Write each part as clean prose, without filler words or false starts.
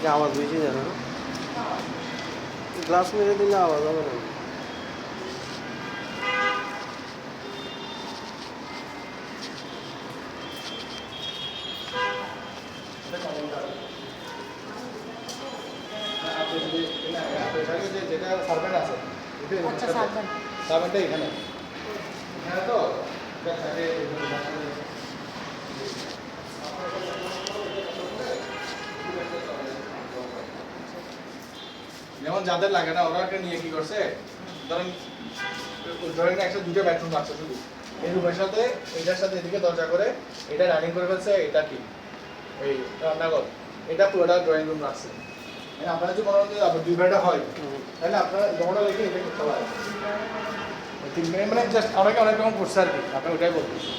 যে আওয়াজ বেশি জানে না, গ্লাস মেরে দিলে আওয়াজ হবে না। যেটা সার্ভেন্ট আছে সার্ভেন্টটা এখানে এখানে তো যেমন যাদের লাগে না ওরা নিয়ে কি করছে, ধরেন একটা দুটো বেডরুম আছে শুধু, এই রুমের সাথে এটার সাথে এদিকে দরজা করে এটা রানিং করে ফেলছে, এটা কি এই রান্নাঘর, এটা পুরোটা ড্রয়িং রুম রাখছে। আপনারা যদি মনে করেন যে দুই বেডে হয় তাহলে আপনারা দোকানটা রেখে এটা করতে পারেন। তিন বেড মানে জাস্ট অনেকে অনেক রকম করছে আর কি, আপনি ওটাই বলতেছি।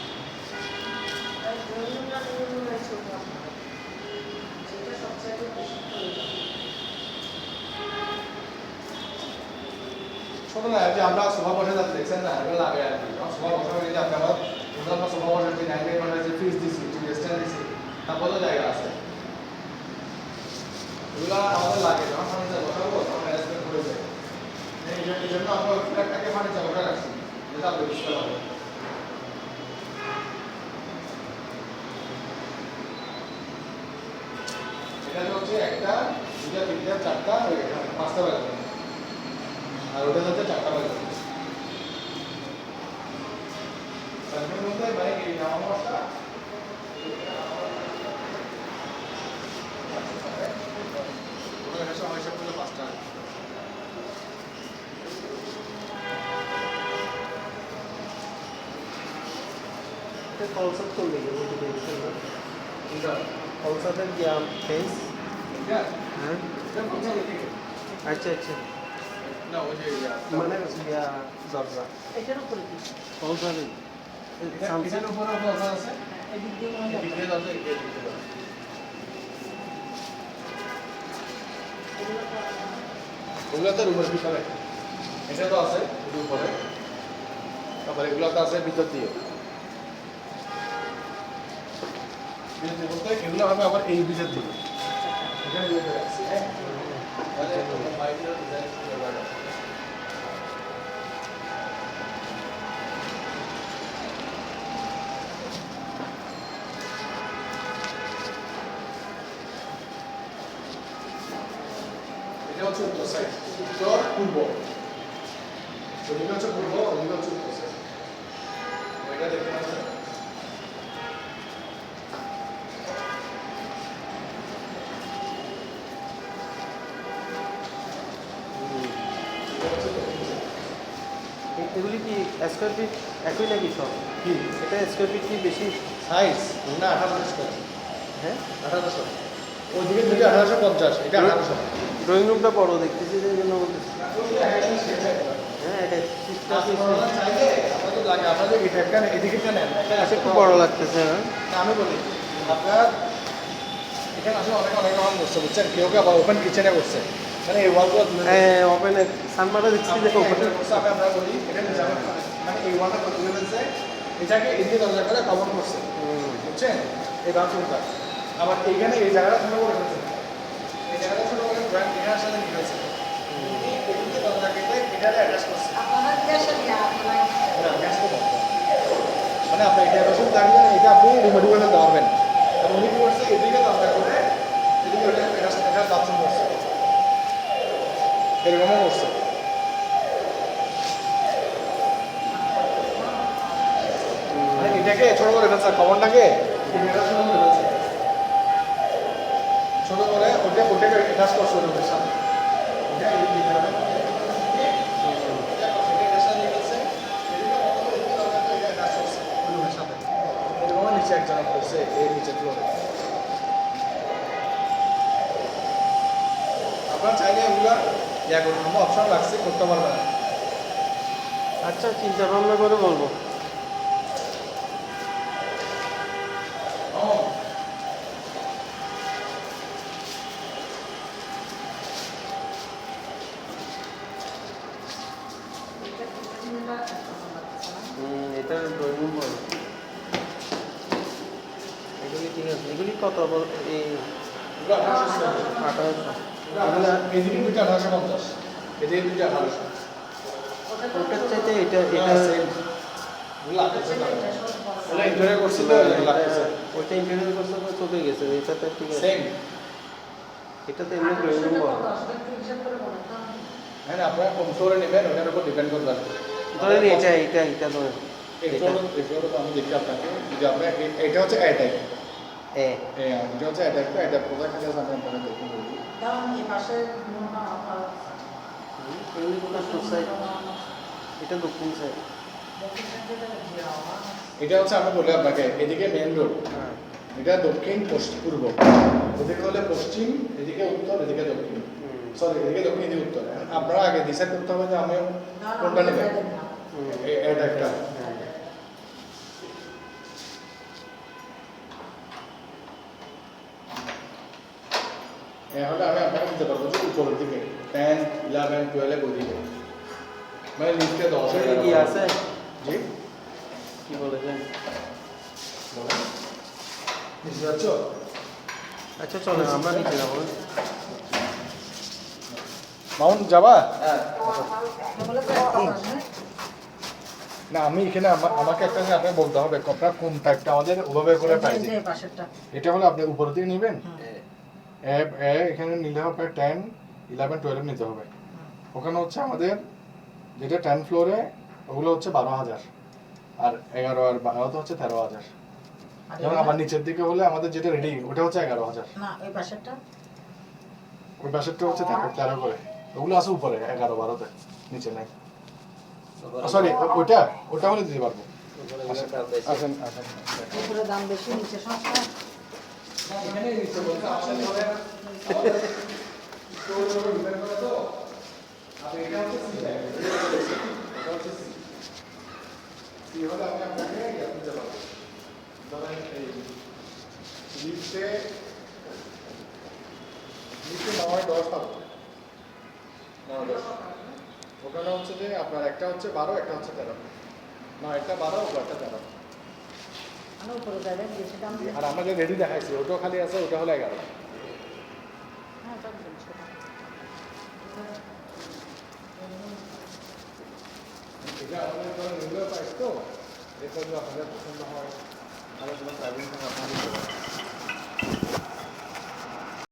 ছোট না যে আমরা সোফা বসে যাচ্ছি দেখছেন না, এগুলো লাগে আর কি। সোফা বসা হয়ে গেলে আপনি আমার আমরা সোফা বসাচ্ছি, ডাইনিং বসাচ্ছি, ফ্রিজ দিচ্ছি, স্ট্যান্ড দিচ্ছি, তারপর তো জায়গা আছে। এগুলো আমাদের লাগে যখন ফার্নিচার বসাবো তখন অ্যারেঞ্জমেন্ট করে যায়। এই জন্য আমরা ফ্ল্যাটটাকে ফার্নিচার বসা রাখছি, যেটা আপনি বুঝতে পারবেন। এটা হচ্ছে একটা, দুটা, তিনটা, চারটা, পাঁচটা বেলা, আর ওটা হচ্ছে চারটা বেলা। তার মধ্যে মানে এই নামাজটা সময় সব করলে 5টা। কনসেপ্ট করলে বলতে দেখছেন না, এটা কনসেপ্টের যে ফেস। এটা হ্যাঁ এটা কোথাও লিখে আচ্ছা আচ্ছা, না ওই যে মানে দরজা এটার উপরে কি কনসেপ্ট এটার উপরে দরজা আছে, এদিক দিয়ে মনে হয় এদিক দিয়ে দরজা, এদিক দিয়ে দরজা। ওগুলো তো রুমের ভিতরে, এটা তো আছে এর উপরে, তারপরে এগুলো তো আছে ভিতর দিয়ে। বলতে এগুলো হবে আবার এই ভিতর দিয়ে, এখানে ভিতরে রাখছি। হ্যাঁ তাহলে বাইরের ডিজাইন সুন্দর লাগে। এটা হচ্ছে উত্তর সাইড, উত্তর পূর্ব, ওদিকে হচ্ছে পূর্ব, ওদিকে হচ্ছে উত্তর সাইড। এটা দেখতে পাচ্ছেন এগুলি কি স্কোয়ার ফিট একই নাকি সব? কি এটা স্কোয়ার ফিট কি বেশি? সাইজ না 1800 স্কয়ার, হ্যাঁ 1800, ওইদিকে দুটো 1850, এটা 1800। ড্রয়িং রুমটা বড় দেখতেছি যে জন্য বলতেছি। হ্যাঁ এটা চাইলে আপনাদের লাগে, আপনাদের এটা একটা এদিকে নেন, আচ্ছা একটু বড় লাগতেছে। হ্যাঁ আমি বলি আপনার এখানে আসলে অনেক অনেক রকম করছে বুঝছেন, কেউ কেউ আবার ওপেন কিচেনে করছে, মানে এই ওয়ালগুলো তুলে হ্যাঁ ওপেনে সানমারা দেখছি যে ওপেনে করছে। আমরা বলি এটা নিচে মানে এই ওয়ালটা তুলে ফেলছে, এটাকে এদিকে দরজা করে কভার করছে বুঝছেন, এই বাথরুমটা। আবার এইখানে এই জায়গাটা ছোটো করে ফেলছে, এই জায়গাটা ছোটো করে ড্রয়িং এটার সাথে নিয়ে ফেলছে, এদিকে দরজা কেটে এটাতে অ্যাটাচ করছে। আপনারা গ্যাসের না গ্যাস তো দরকার, মানে আপনি এটা রসুন দাঁড়িয়ে না, এটা আপনি রিমোট করে ফেলতে পারবেন। আর উনি কি করছে, এদিকে দরজা করে এদিকে ওটা এটা বাথরুম করছে, এরকমও করছে। মানে এটাকে ছোট করে ফেলছে, খবরটাকে এটা ছোট করে ফেলছে, ছোট করে ওটাকে অ্যাটাচ করছে ওটার সাথে, ওটা এদিকে নিচে একজন করছে, এই নিচে ফ্লোরে। আপনারা চাইলে এগুলা ইয়া করুন, আমরা অপশন রাখছি, করতে পারবেন না। আচ্ছা চিন্তা ভাবনা করে বলবো। এটার ড্রয়িং রুম বড়। এগুলি ঠিক আছে, এগুলি কত এই এগুলো 1800 1800 এগুলো এদিকে দুটো 1850 এদিকে দুটো 1800 ওটার চাইতে এটা same। এগুলো লাগতেছে না ওগুলো ইন্টারিয়র করছিল এগুলো লাগতেছে ওইটা ইন্টারভিউ করতে তো চলে গেছে এটা তো ঠিক আছে সেম। এটা তো এমনি ড্রয়িং রুম বড় হ্যাঁ আপনারা কোন ফ্লোরে নেবেন ওটার উপর ডিপেন্ড করবে ধরেন এটা ধরেন এটা তো আমি দেখি আপনাকে যে আমরা এটা হচ্ছে এ টাইপ এ এটা হচ্ছে এ টাইপ তো এটা কোথায় খালি আছে আপনারা দেখুন এমনি কোথাও পূর্ব সাইড এটা দক্ষিণ সাইড এটা হচ্ছে আমি বলি আপনাকে এদিকে মেইন রোড হ্যাঁ এটা দক্ষিণ পূর্ব এদিকে হলে পশ্চিম এদিকে উত্তর এদিকে দক্ষিণ সরি এদিকে দক্ষিণ এদিকে উত্তর আপনারা আগে ডিসাইড করতে হবে যে আমি কোনটা নেবেন এই টাইপটা হলে আমি আপনাকে দিতে পারবো যে উপরের দিকে 10 11 12 ওদিকে মানে লিস্টে 10 এটা কি আছে জি কি বলেছেন বলেন বুঝতে পারছ আচ্ছা চলো আমরা নিচে যাবো মাউন্ট যাবা হ্যাঁ না আমি এখানে আমাকে একটা জিনিস আপনাকে বলতে হবে আপনার কোন টাইপটা আমাদের ওভাবে করে পাইছি এটা হলো আপনি উপর থেকে নেবেন এখানে নিলে হবে 10 11 12 নিতে হবে ওখানে হচ্ছে আমাদের যেটা 10 ফ্লোরে ওগুলো হচ্ছে 12000 আর 11 আর 12 তো হচ্ছে 13000 যেমন আবার নিচের দিকে হলে আমাদের যেটা রেডি ওটা হচ্ছে 11000 না ওই পাশেরটা ওই পাশেরটা হচ্ছে 13 করে ওগুলো আছে উপরে 11 12 তে নিচে নাই সরি ওটা হলে দিতে পারবো আসেন আসেন উপরে দাম বেশি নিচে সস্তা এখানে নিচে বলতে আমাদের ধরে স্টোর উপর ডিপেন্ড করে তো আর এটা হচ্ছে সি এটা হচ্ছে সি হলে আমি আপনাকে দিতে পারবো ধরেন এই লিফটে নামায় 10 পাবো 9 10 ওখানে হচ্ছে যে আপনার একটা হচ্ছে 12 একটা হচ্ছে 13 না একটা 12 ওটা 13 আমি উপরে যাবেন বেশি দাম দিয়ে আর আমরা যে রেডি দেখাইছি ওটাও খালি আছে ওটা হলো 11 হ্যাঁ ওটা বলছি এটা আমাদের ধরেন রেগুলার প্রাইস তো এটা যদি আপনাদের পছন্দ হয় তাহলে কোনো সার্ভিস আপনাদের